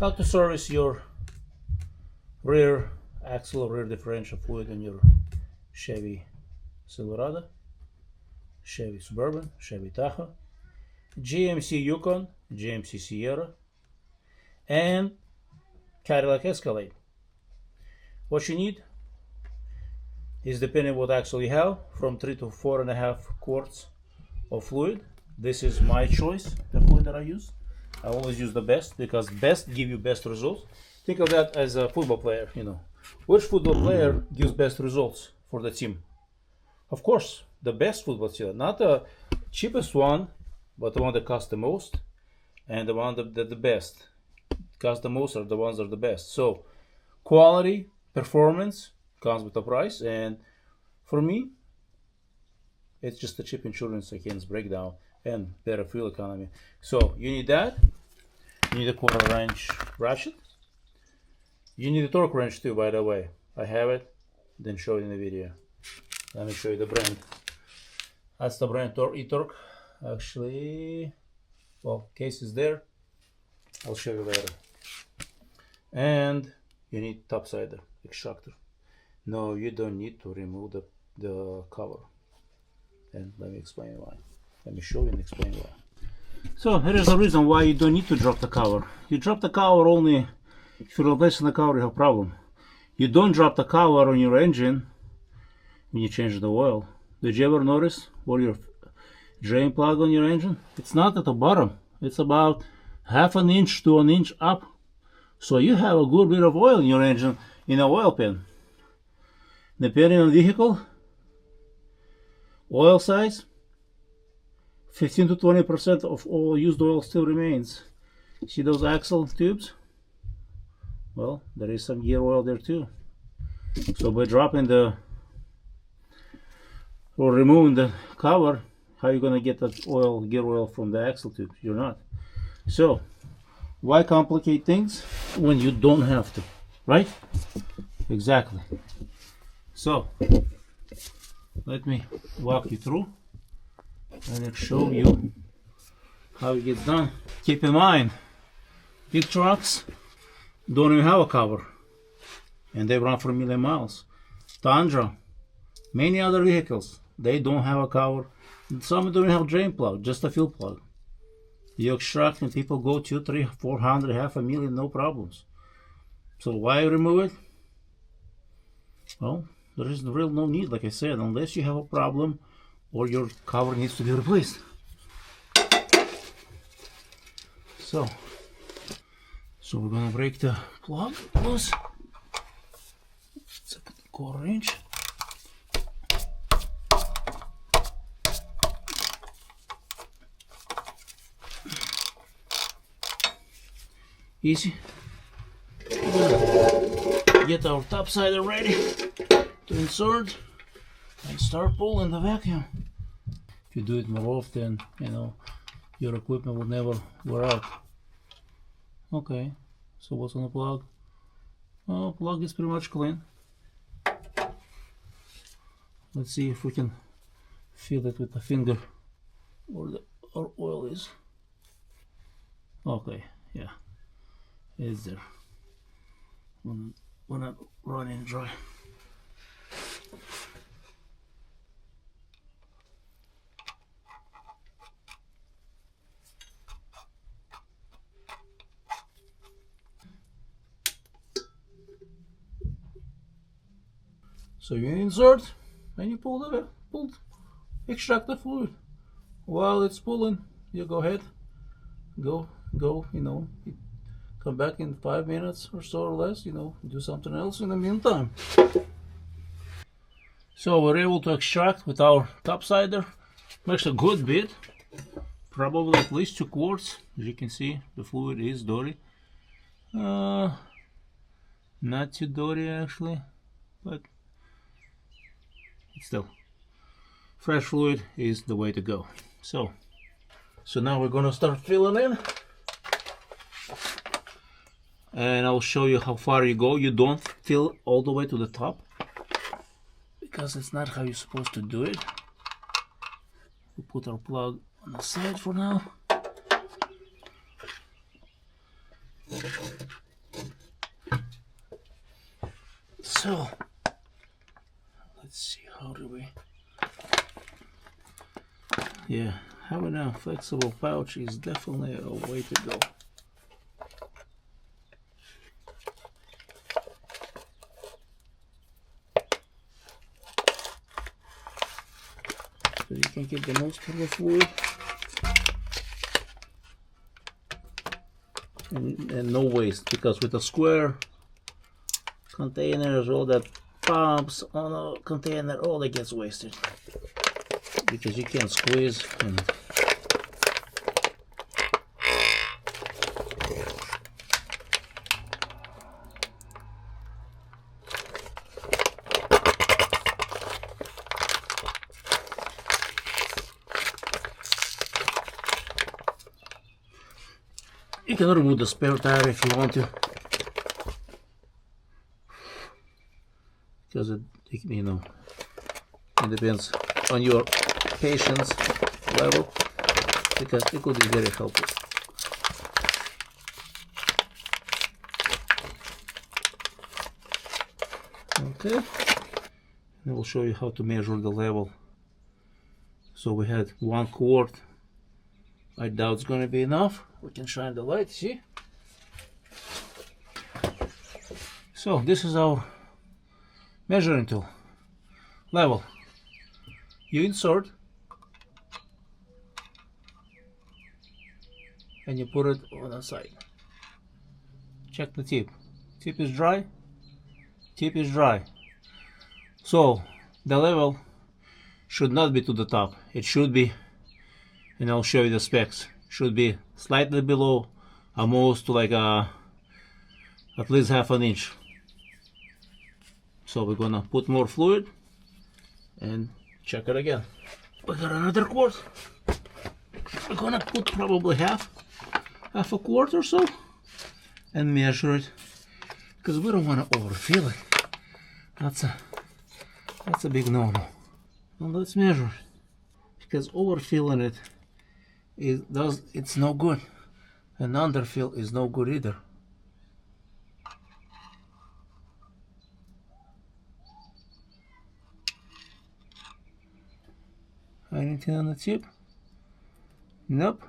How to service your rear axle or rear differential fluid in your Chevy Silverado, Chevy Suburban, Chevy Tahoe, GMC Yukon, GMC Sierra, and Cadillac Escalade. What you need is, depending what axle you have, from 3 to 4.5 quarts of fluid. This is my choice, the fluid that I use. I always use the best because best give you best results. Think of that as a football player, you know. Which football player gives best results for the team? Of course, the best football player, not the cheapest one, but the one that costs the most, and the one that the best costs the most are the ones that are the best. So quality, performance comes with the price, and for me, it's just a cheap insurance against breakdown and better fuel economy. So you need that. You need a 1/4 inch ratchet. You need a torque wrench too, by the way. I have it, didn't show it in the video. Let me show you the brand. That's the brand eTorque. Actually, well, case is there. I'll show you later. And you need topsider extractor. No, you don't need to remove the cover. And let me explain why. Let me show you and explain why. So here is the reason why you don't need to drop the cover. You drop the cover only if you're replacing the cover, you have a problem. You don't drop the cover on your engine when you change the oil. Did you ever notice where your drain plug on your engine? It's not at the bottom. It's about 1/2 inch to 1 inch up. So you have a good bit of oil in your engine in an oil pan. Depending on the vehicle, oil size, 15 to 20% of all used oil still remains. See those axle tubes? Well, there is some gear oil there too. So by dropping the or removing the cover, how are you going to get that oil, gear oil from the axle tube? You're not. So why complicate things when you don't have to, right? Exactly. So let me walk you through and show you how it gets done. Keep in mind, big trucks don't even have a cover, and they run for 1,000,000 miles. Tundra, many other vehicles, they don't have a cover. Some don't have drain plug, just a fuel plug. You extract and people go 200, 300, 400, 500,000, no problems. So why remove it? Well, there is real no need, like I said, unless you have a problem or your cover needs to be replaced. So we're gonna break the plug loose. It's a 1/4 inch. Easy. Get our topsider ready to insert and start pulling the vacuum. If you do it more often, you know, your equipment will never wear out. Okay, so what's on the plug? Oh, plug is pretty much clean. Let's see if we can feel it with the finger where our oil is. Okay, yeah, it's there. When I'm running dry. So you insert and you extract the fluid. While it's pulling, you go ahead, go, you know, come back in 5 minutes or so or less, you know, do something else in the meantime. So we're able to extract with our topsider. Makes a good bit, probably at least 2 quarts. As you can see, the fluid is dirty. Not too dirty actually, but still, fresh fluid is the way to go. So now we're gonna start filling in, and I'll show you how far you go. You don't fill all the way to the top because it's not how you're supposed to do it. We put our plug on the side for now. So let's see, how do we, yeah, having a flexible pouch is definitely a way to go. So you can get the most of the fluid and no waste, because with a square containers, all that pumps on a container, all that gets wasted because you can't squeeze. And you can remove the spare tire if you want to, because it depends on your patience level, because it could be very helpful. Okay, and I will show you how to measure the level. So we had 1 quart. I doubt it's going to be enough. We can shine the light, see? So this is our measuring tool. Level. You insert and you put it on the side. Check the tip. Tip is dry. Tip is dry. So the level should not be to the top. It should be, and I'll show you the specs, should be slightly below, almost to like at least half an inch. So we're gonna put more fluid and check it again. We got another quart. We're gonna put probably half a quart or so and measure it, because we don't want to overfill it. That's a big no-no. Well, let's measure it, because overfilling it it's no good, and underfill is no good either. Anything on the tip? Nope,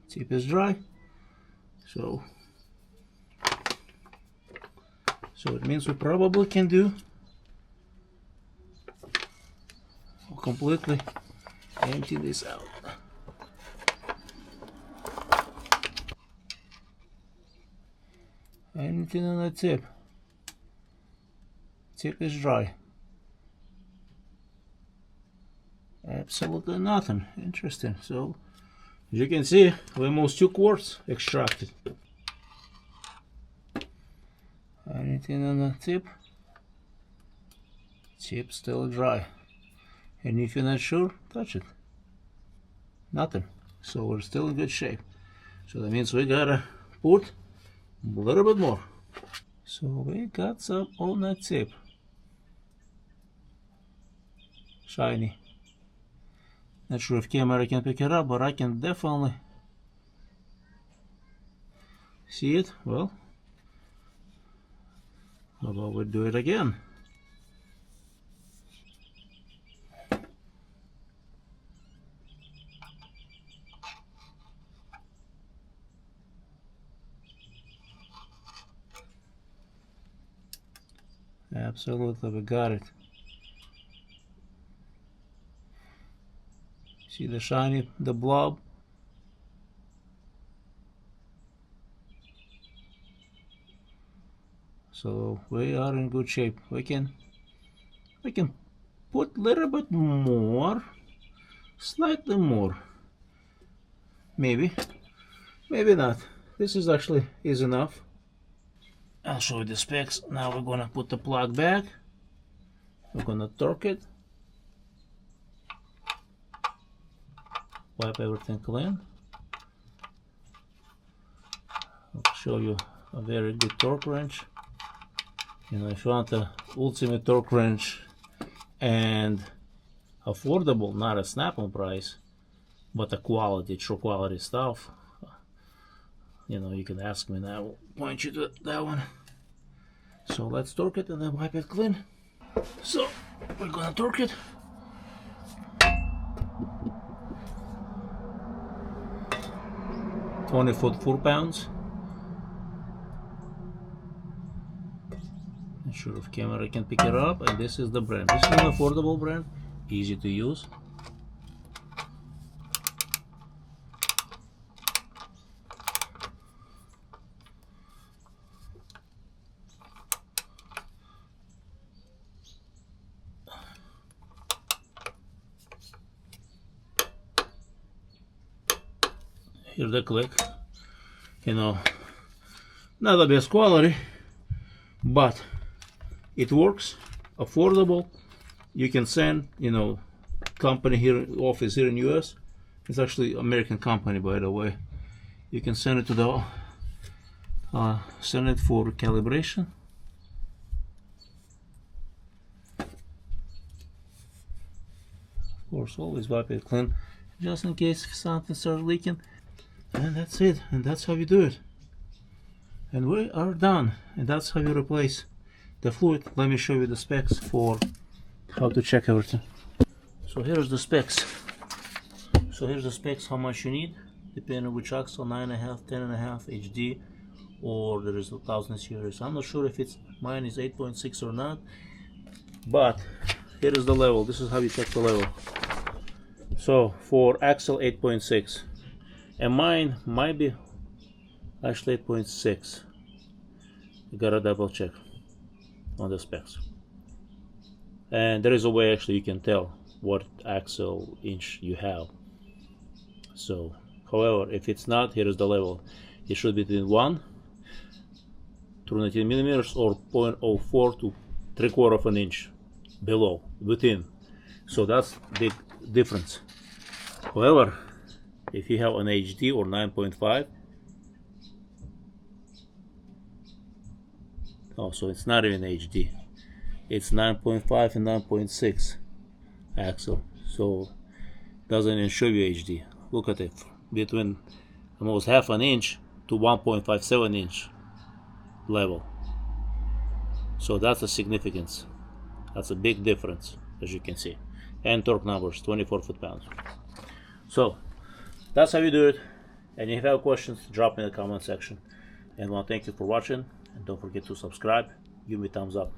tip is dry. So it means we probably can do completely empty this out. Anything on the tip? Tip is dry. Absolutely nothing. Interesting. So as you can see, we almost 2 quarts extracted. Anything on the tip? Tip still dry. And if you're not sure, touch it. Nothing. So we're still in good shape. So that means we gotta put a little bit more. So we got some on the tip. Shiny. Not sure if camera can pick it up, but I can definitely see it. Well, how about we do it again? Absolutely, we got it. See the shiny, the blob? So we are in good shape. We can put a little bit more, slightly more. Maybe not. This is actually enough. I'll show you the specs. Now we're gonna put the plug back. We're gonna torque it. Wipe everything clean. I'll show you a very good torque wrench. You know, if you want the ultimate torque wrench and affordable, not a snap-on price, but a quality, true quality stuff, you know, you can ask me, and I will point you to that one. So let's torque it and then wipe it clean. So we're gonna torque it. Only for 4 pounds. Not sure if camera can pick it up. And this is the brand. This is an affordable brand, easy to use. Here's the click. You know, not the best quality, but it works. Affordable. You can send, you know, company here, office here in US. It's actually American company, by the way. You can send it to the send it for calibration. Of course, always wipe it clean, just in case if something starts leaking. And that's it, and that's how you do it. And we are done, and that's how you replace the fluid. Let me show you the specs for how to check everything. So here's the specs. So here's the specs, how much you need, depending on which axle, 9.5, 10.5, HD, or there is 1000 series. I'm not sure if it's mine is 8.6 or not, but here is the level. This is how you check the level. So for axle 8.6, and mine might be actually 8.6. You gotta double check on the specs. And there is a way actually you can tell what axle inch you have. So, however, if it's not, here is the level. It should be between 1 to 19 millimeters or 0.04 to 3/4 of an inch below, within. So that's big difference. However, if you have an HD or 9.5, oh, so it's not even HD. It's 9.5 and 9.6 axle. So doesn't even show you HD. Look at it, between almost half an inch to 1.57 inch level. So that's a significance. That's a big difference, as you can see. And torque numbers, 24 foot-pounds. So that's how you do it. And if you have questions, drop in the comment section. And I want to thank you for watching. And don't forget to subscribe. Give me a thumbs up.